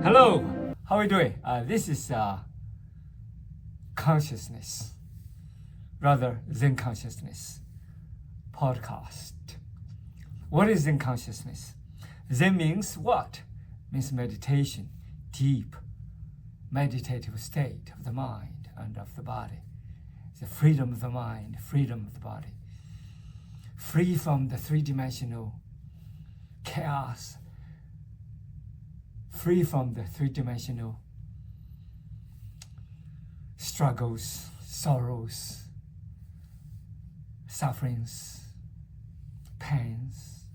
Hello, how are you doing? This is consciousness, rather Zen Consciousness podcast. What is Zen Consciousness? Zen means what? Means meditation, deep meditative state of the mind and of the body. The freedom of the mind, freedom of the body. Free from the three-dimensional chaos, free from the three-dimensional struggles, sorrows, sufferings, pains,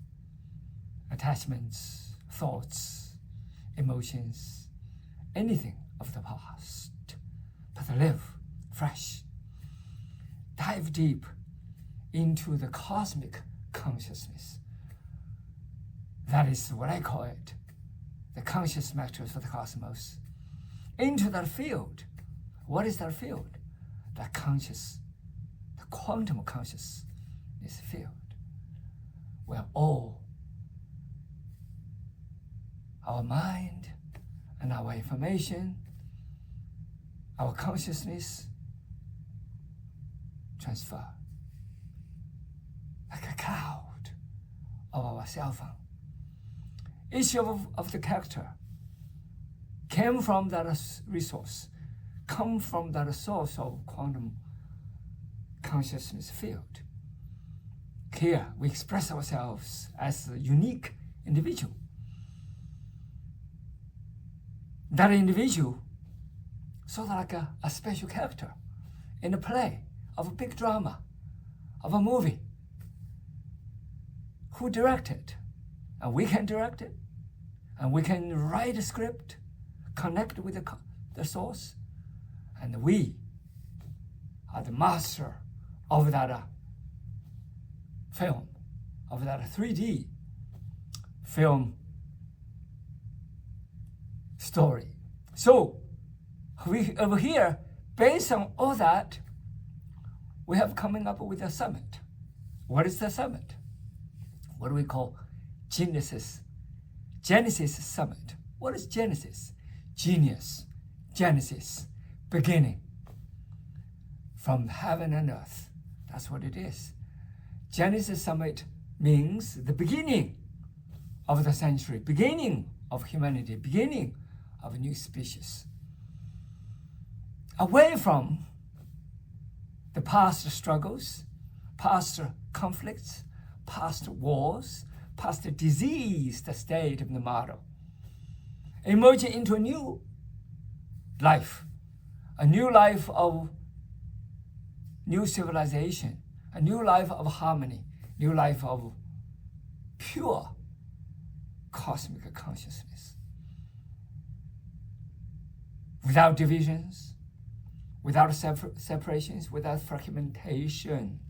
attachments, thoughts, emotions, anything of the past, but live fresh. Dive deep into the cosmic consciousness. That is what I call it, the conscious matters of the cosmos. Into that field. What is that field? That conscious, the quantum consciousness field, where all our mind and our information, our consciousness transfer like a cloud of our cell phone. Each of the character came from that resource, come from that source of quantum consciousness field. Here we express ourselves as a unique individual. That individual sort of like a special character in a play of a big drama, of a movie. Who directed? And we can direct it, and we can write a script, connect with the source, and we are the master of that film, of that 3D film story. So we over here, based on all that, we have coming up with a summit. What is the summit? What do we call Genesis Summit? What is Genesis? Genius, Genesis, beginning. From heaven and earth. That's what it is. Genesis Summit means the beginning of the century, beginning of humanity, beginning of a new species. Away from the past struggles, past conflicts, past wars, past the diseased state of the model, emerging into a new life of new civilization, a new life of harmony, new life of pure cosmic consciousness. Without divisions, without separations, without fragmentation,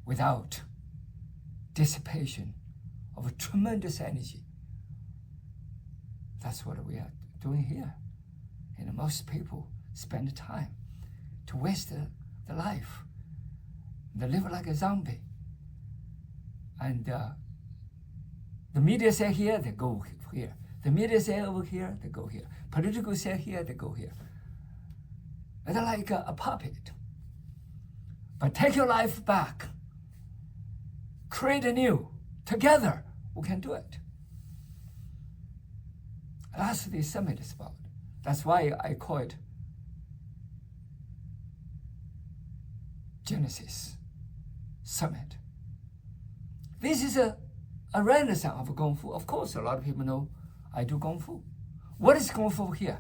without dissipation of a tremendous energy. That's what we are doing here. And most people spend time to waste the life. They live like a zombie. And the media say here, they go here. The media say over here, they go here. Political say here, they go here. And they're like a puppet. But take your life back. Create anew. Together, we can do it. That's what the summit is about. That's why I call it Genesis Summit. This is a renaissance of Kung Fu. Of course, a lot of people know I do Kung Fu. What is Kung Fu here?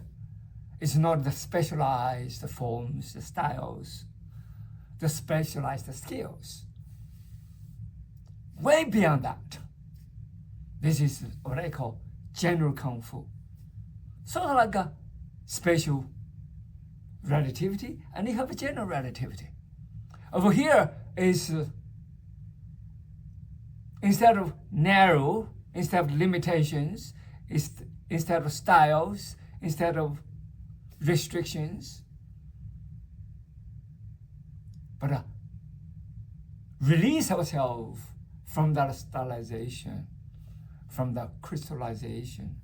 It's not the specialized forms, the styles, the specialized skills. Way beyond that. This is what I call general Kung Fu. Sort of like a special relativity, and you have a general relativity. Over here is, instead of narrow, instead of limitations, instead of styles, instead of restrictions, but release ourselves from that stylization, from that crystallization,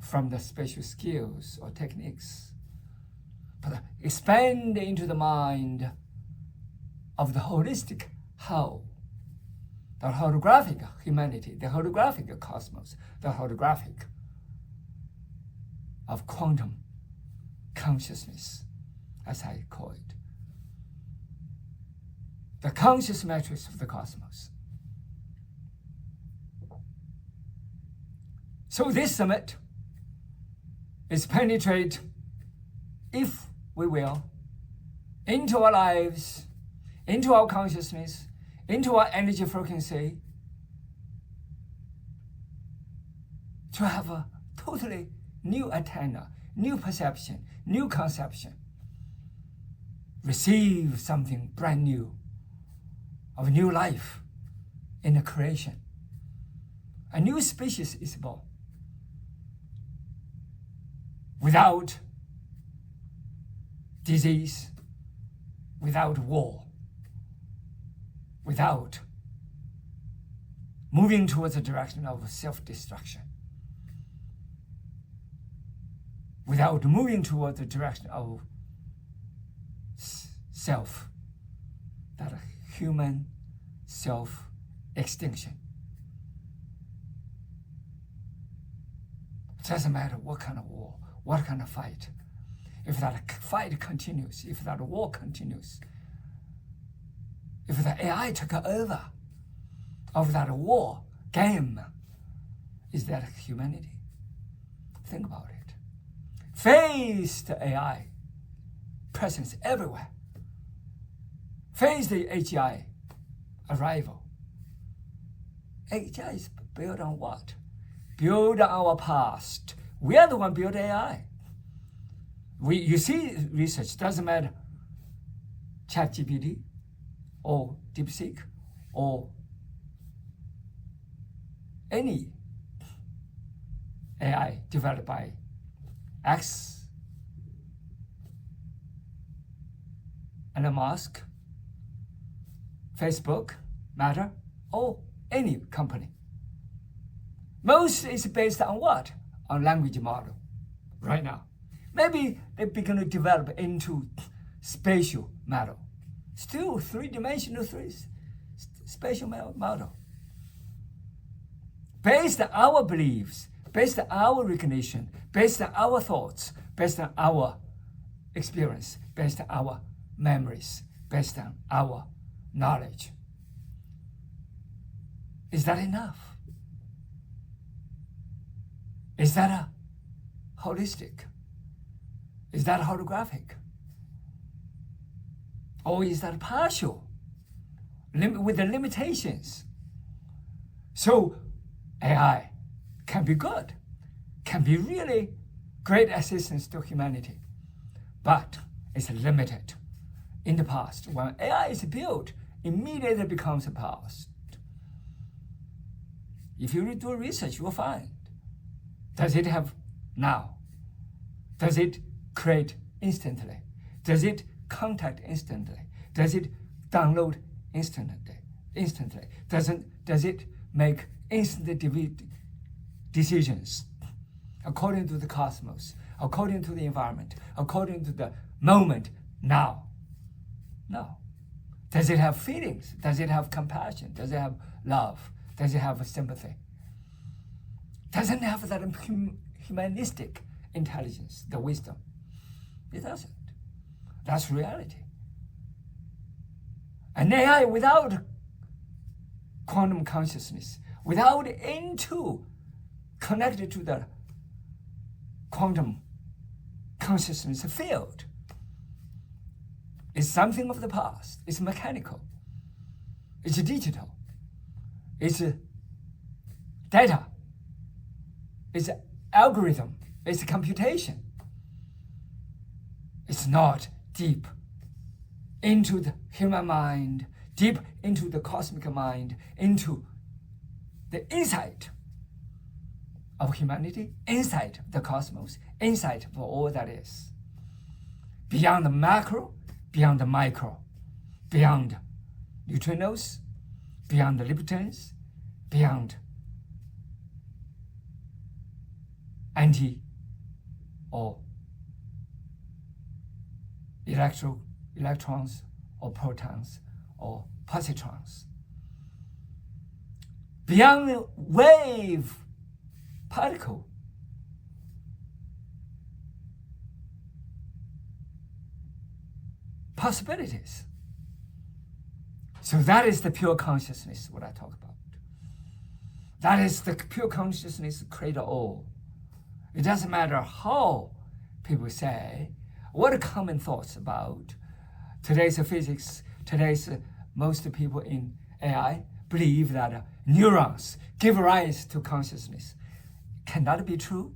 from the special skills or techniques, but expand into the mind of the holistic whole, the holographic humanity, the holographic cosmos, the holographic of quantum consciousness, as I call it. The conscious matrix of the cosmos. So this summit is penetrate, if we will, into our lives, into our consciousness, into our energy frequency, to have a totally new antenna, new perception, new conception. Receive something brand new, of new life in the creation. A new species is born. Without disease, without war, without moving towards the direction of self-destruction, without moving towards the direction of self, that human self-extinction. It doesn't matter what kind of war, what kind of fight. If that fight continues, if that war continues, if the AI took over of that war game, is that humanity? Think about it. Face the AI presence everywhere. Face the AGI arrival. AGI is built on what? Build on our past. We are the one built AI. You see research, doesn't matter ChatGPT or DeepSeek or any AI developed by X, Elon Musk, Facebook, Meta, or any company. Most is based on what? On language model right now. Maybe they begin to develop into spatial model. Still three-dimensional spatial model. Based on our beliefs, based on our recognition, based on our thoughts, based on our experience, based on our memories, based on our knowledge. Is that enough? Is that a holistic? Is that holographic? Or is that partial, with the limitations? So AI can be good, can be really great assistance to humanity, but it's limited. In the past, when AI is built, immediately becomes a past. If you do research, you will find, does it have now? Does it create instantly? Does it contact instantly? Does it download instantly? Does it make instant decisions according to the cosmos, according to the environment, according to the moment now? No. Does it have feelings? Does it have compassion? Does it have love? Does it have sympathy? Doesn't have that humanistic intelligence, the wisdom. It doesn't. That's reality. An AI without quantum consciousness, without connected to the quantum consciousness field, is something of the past. It's mechanical. It's digital. It's data. It's algorithm. It's computation. It's not deep into the human mind, deep into the cosmic mind, into the insight of humanity, insight of the cosmos, insight of all that is. Beyond the macro, beyond the micro, beyond neutrinos, beyond the leptons, beyond anti or electrons or protons or positrons. Beyond wave particle, possibilities. So that is the pure consciousness, what I talk about. That is the pure consciousness create all. It doesn't matter how people say, what are common thoughts about today's physics, today's most people in AI believe that neurons give rise to consciousness. Can that be true?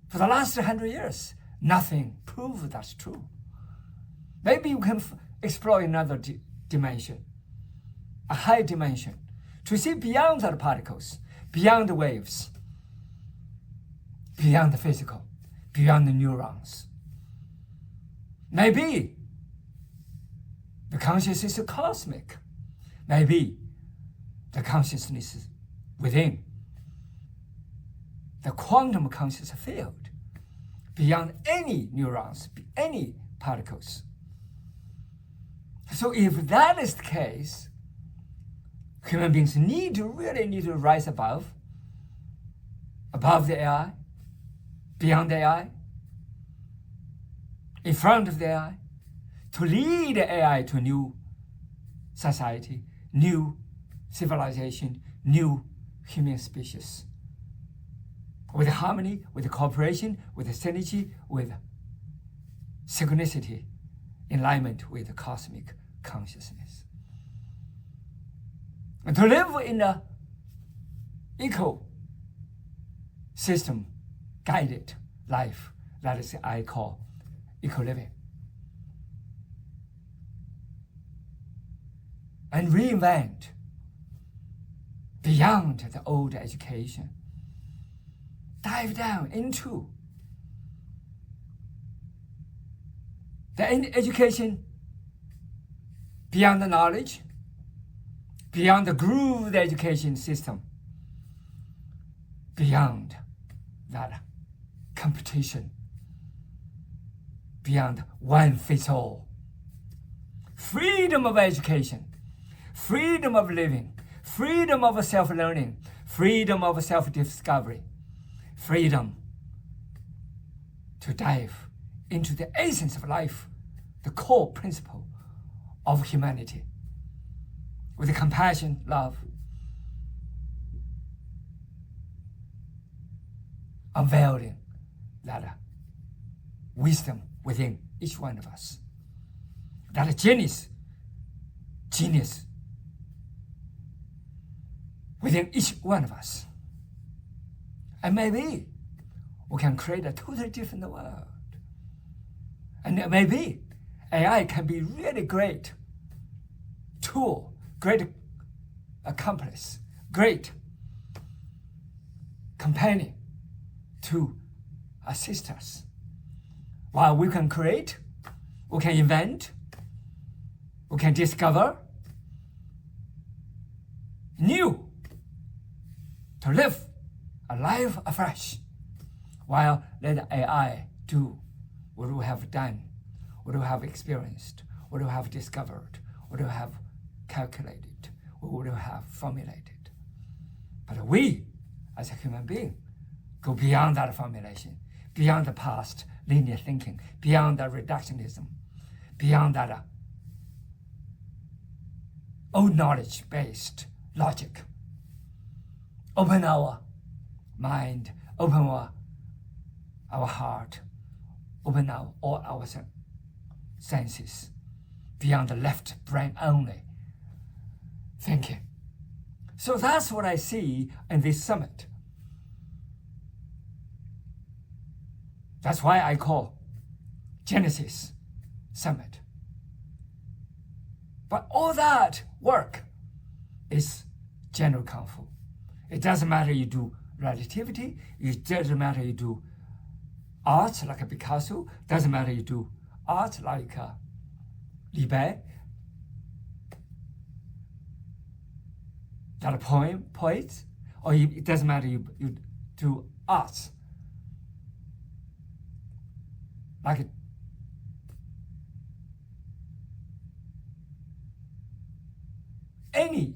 For the last 100 years, nothing proves that's true. Maybe you can explore another dimension, a high dimension, to see beyond the particles, beyond the waves, beyond the physical, beyond the neurons. Maybe the consciousness is cosmic. Maybe the consciousness is within the quantum conscious field, beyond any neurons, any particles. So if that is the case, human beings really need to rise above the AI, beyond the AI, in front of the AI, to lead the AI to a new society, new civilization, new human species. With harmony, with cooperation, with synergy, with synchronicity, alignment with cosmic consciousness. And to live in an ecosystem guided life, that is I call eco-living. And reinvent beyond the old education. Dive down into the education beyond the knowledge, beyond the grooved education system, beyond that competition, beyond one fits all. Freedom of education, freedom of living, freedom of self-learning, freedom of self-discovery, freedom to dive into the essence of life, the core principle of humanity, with compassion, love, unveiling that wisdom within each one of us, that genius within each one of us. And maybe we can create a totally different world. And maybe AI can be really great tool, great accomplice, great companion to assist us. While we can create, we can invent, we can discover new, to live a life afresh, while let AI do what we have done, what we have experienced, what we have discovered, what we have calculated, what we have formulated. But we, as a human being, go beyond that formulation, beyond the past linear thinking, beyond that reductionism, beyond that old knowledge-based logic. Open our mind, open our heart, open all our senses, beyond the left brain only thinking. So that's what I see in this summit. That's why I call Genesis Summit. But all that work is general Kung Fu. It doesn't matter you do relativity, it doesn't matter you do art like a Picasso, doesn't matter you do art like Li Bai, that poet, or it doesn't matter, you do arts. Like any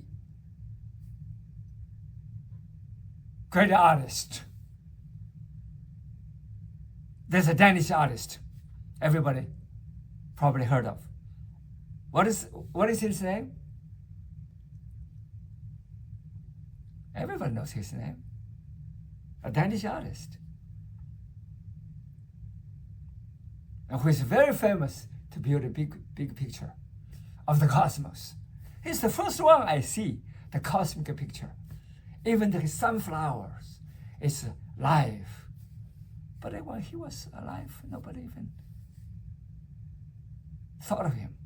great artist. There's a Danish artist everybody probably heard of. What is his name? Everybody knows his name. A Danish artist. And who is very famous to build a big picture of the cosmos. He's the first one I see, the cosmic picture. Even the sunflowers is live. But when he was alive, nobody even thought of him.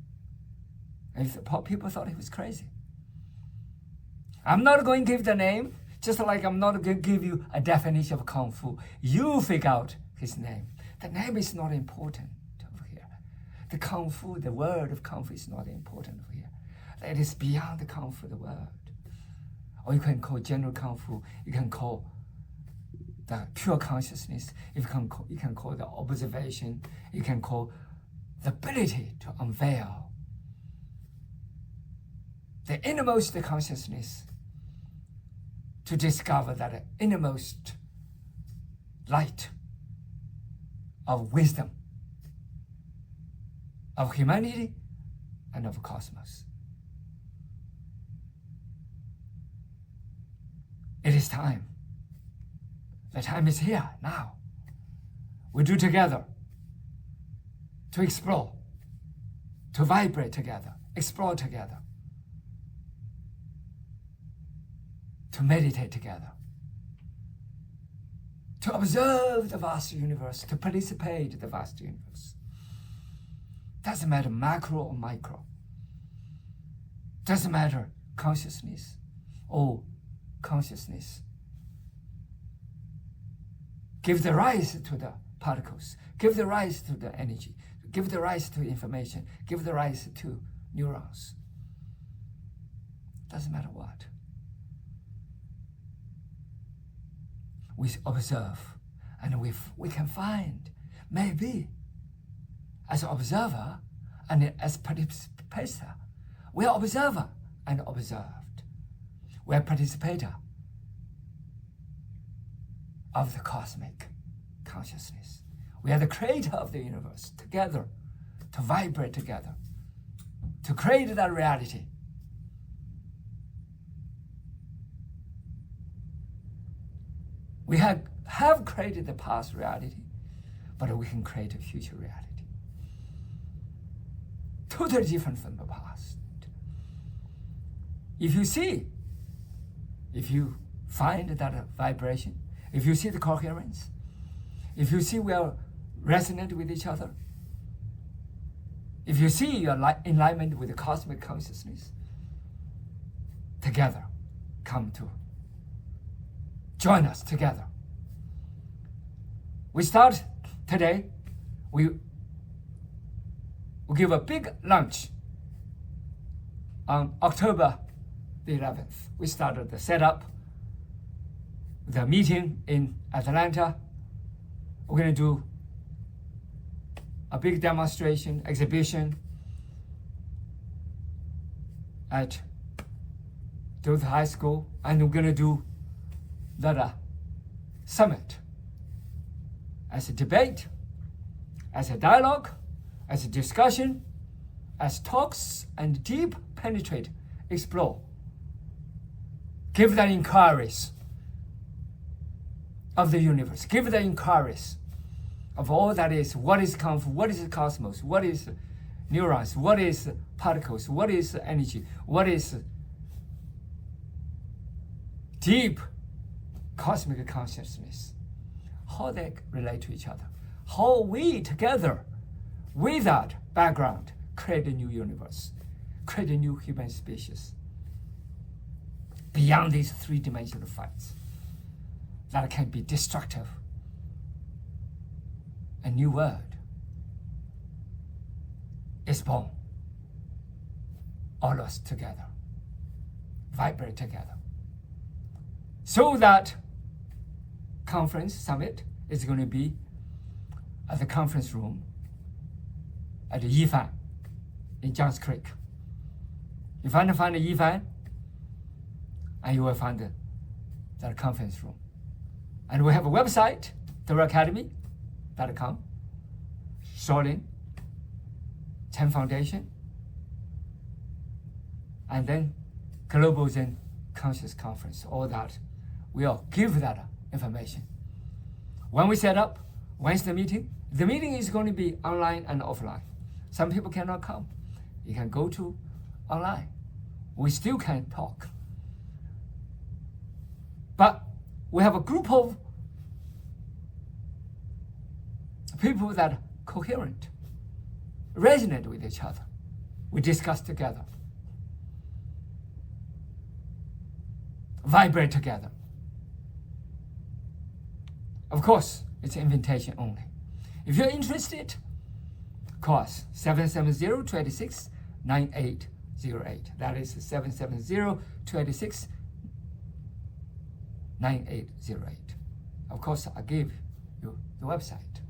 And people thought he was crazy. I'm not going to give the name, just like I'm not going to give you a definition of Kung Fu. You figure out his name. The name is not important over here. The Kung Fu, the word of Kung Fu is not important over here. It is beyond the Kung Fu, the word. Or you can call general Kung Fu, you can call the pure consciousness, you can call the observation, you can call the ability to unveil the innermost consciousness, to discover that innermost light of wisdom, of humanity, and of cosmos. It is time. The time is here, now. We do together to explore, to vibrate together, explore together, to meditate together, to observe the vast universe, to participate in the vast universe. Doesn't matter macro or micro. Doesn't matter consciousness or consciousness. Give the rise to the particles, give the rise to the energy, give the rise to information, give the rise to neurons. Doesn't matter what. We observe, and we can find, maybe, as an observer and as participator. We are observer and observed. We are participator of the cosmic consciousness. We are the creator of the universe, together, to vibrate together, to create that reality. We have created the past reality, but we can create a future reality. Totally different from the past. If you find that vibration, if you see the coherence, if you see we are resonant with each other, if you see your in alignment with the cosmic consciousness, together, come to join us together. We start today. We give a big lunch on October the 11th. We started the setup, the meeting in Atlanta. We're going to do a big demonstration, exhibition at Duluth High School, and we're going to do that summit as a debate, as a dialogue, as a discussion, as talks, and deep penetrate, explore. Give the inquiries of the universe. Give the inquiries of all that is. What is Kung Fu? What is the cosmos? What is neurons? What is particles? What is energy? What is deep cosmic consciousness? How they relate to each other. How we together, with that background, create a new universe, create a new human species beyond these three-dimensional fights that can be destructive. A new world is born. All of us together, vibrate together. So that conference summit is going to be at the conference room at Yifan in Johns Creek. You find Yifan, and you will find that conference room. And we have a website, theacademy.com, Shaolin, Zen Foundation, and then Global Zen Consciousness Conference. All that, we'll give that information. When we set up, when's the meeting? The meeting is going to be online and offline. Some people cannot come. You can go to online. We still can talk. But we have a group of people that are coherent, resonate with each other. We discuss together, vibrate together. Of course, it's an invitation only. If you're interested, call us 770-286-9808. That is 770-286-9808. Of course, I give you the website.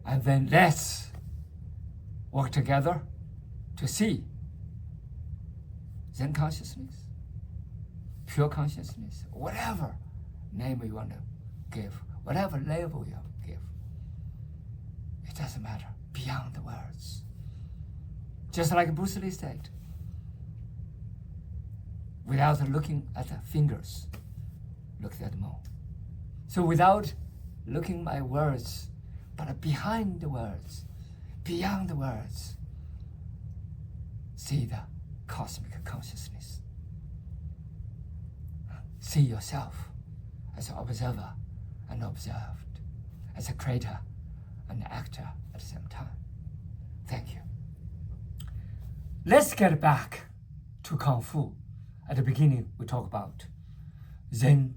And then let's work together to see Zen consciousness, pure consciousness, whatever name you want to give, whatever label you give. It doesn't matter, beyond the words. Just like Bruce Lee said, without looking at the fingers, look at the moon. So without looking at my words, but behind the words, beyond the words, see the cosmic consciousness. See yourself as an observer and observed, as a creator and actor at the same time. Thank you. Let's get back to Kung Fu. At the beginning, we talked about Zen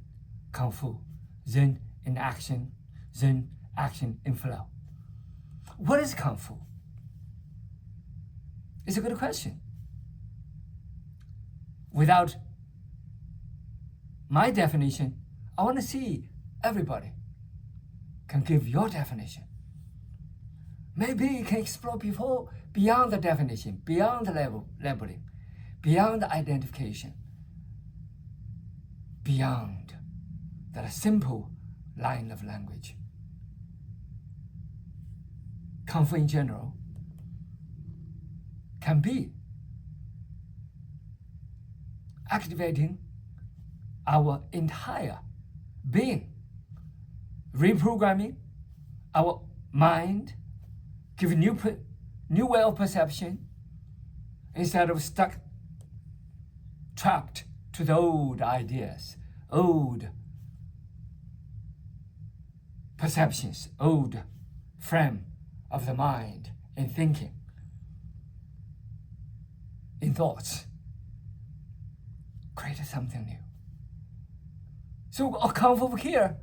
Kung Fu, Zen in action, Zen action in flow. What is Kung Fu? It's a good question. Without my definition, I want to see everybody can give your definition. Maybe you can explore beyond the definition, beyond the labeling, beyond the identification, beyond that simple line of language. Kung Fu in general can be activating our entire being, reprogramming our mind, giving new way of perception, instead of trapped to the old ideas, old perceptions, old frame of the mind in thinking, in thoughts. Create something new. So a Kung Fu here,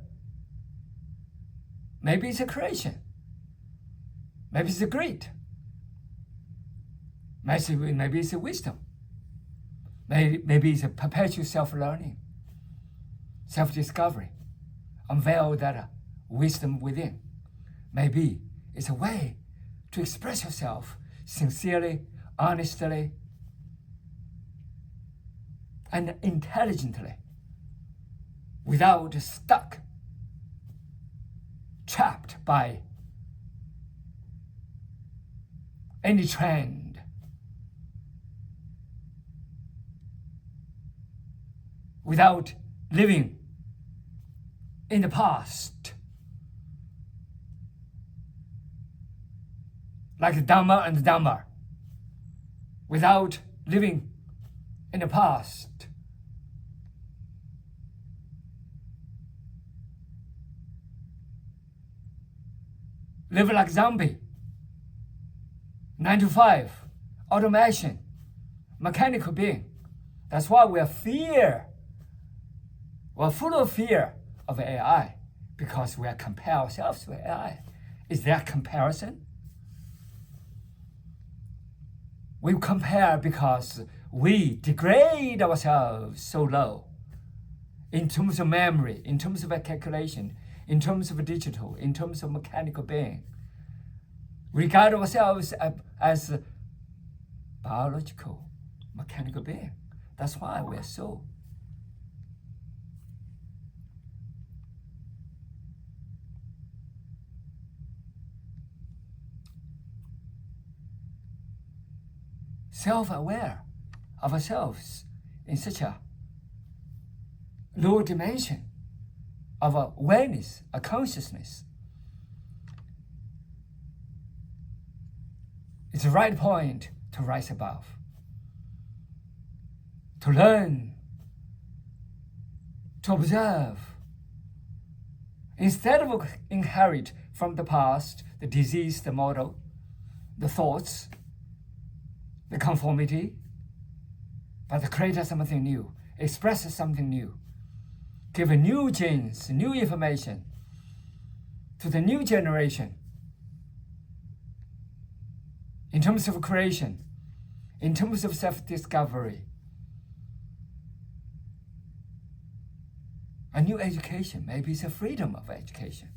maybe it's a creation. Maybe it's a greed. Maybe it's a wisdom. Maybe it's a perpetual self-learning, self-discovery. Unveil that wisdom within. Maybe it's a way to express yourself sincerely, honestly, and intelligently, without trapped by any trend, without living in the past, like Dhamma and Dhamma, without living in the past. Live like zombie, 9 to 5, automation, mechanical being. That's why we are full of fear of AI, because we compare ourselves to AI. Is there comparison? We compare because we degrade ourselves so low in terms of memory, in terms of a calculation, in terms of a digital, in terms of mechanical being. Regard ourselves as a biological, mechanical being. That's why we're so self-aware of ourselves in such a low dimension of awareness, a consciousness. It's the right point to rise above, to learn, to observe. Instead of inherit from the past, the disease, the model, the thoughts, the conformity, but to create something new, express something new, give new genes, new information to the new generation in terms of creation, in terms of self-discovery. A new education, maybe it's a freedom of education.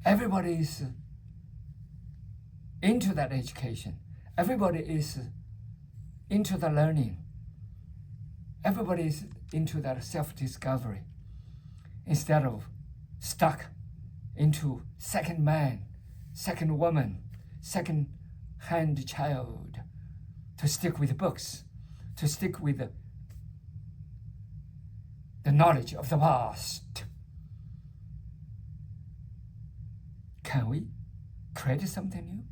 Everybody is into that education. Everybody is into the learning. Everybody is into that self-discovery instead of stuck into second man, second woman, second-hand child, to stick with books, to stick with the knowledge of the past. Can we create something new?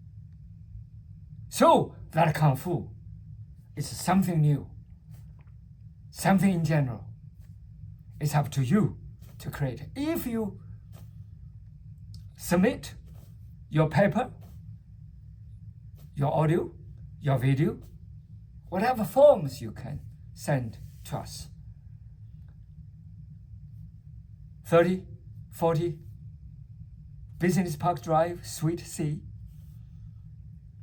So that Kung Fu is something new, something in general. It's up to you to create it. If you submit your paper, your audio, your video, whatever forms you can send to us, 30, 40, Business Park Drive, Suite C,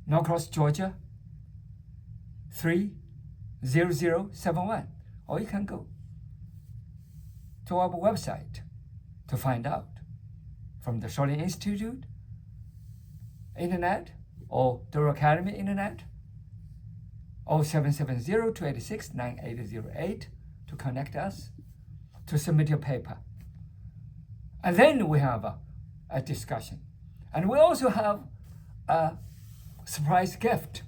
Norcross, Georgia, 30071. Or you can go to our website to find out from the Shaolin Institute internet or Deru Academy internet, 0770-286-9808 to connect us, to submit your paper. And then we have a discussion. And we also have a surprise gift.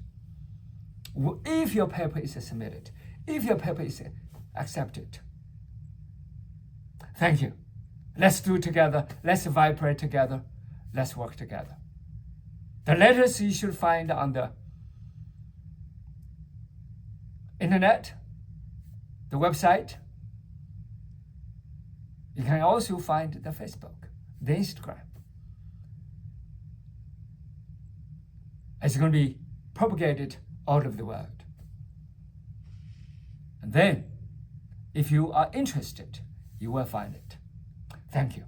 If your paper is submitted, if your paper is accepted. Thank you. Let's do it together. Let's vibrate together. Let's work together. The letters you should find on the internet, the website. You can also find the Facebook, the Instagram. It's going to be propagated all over the world. And then, if you are interested, you will find it. Thank you.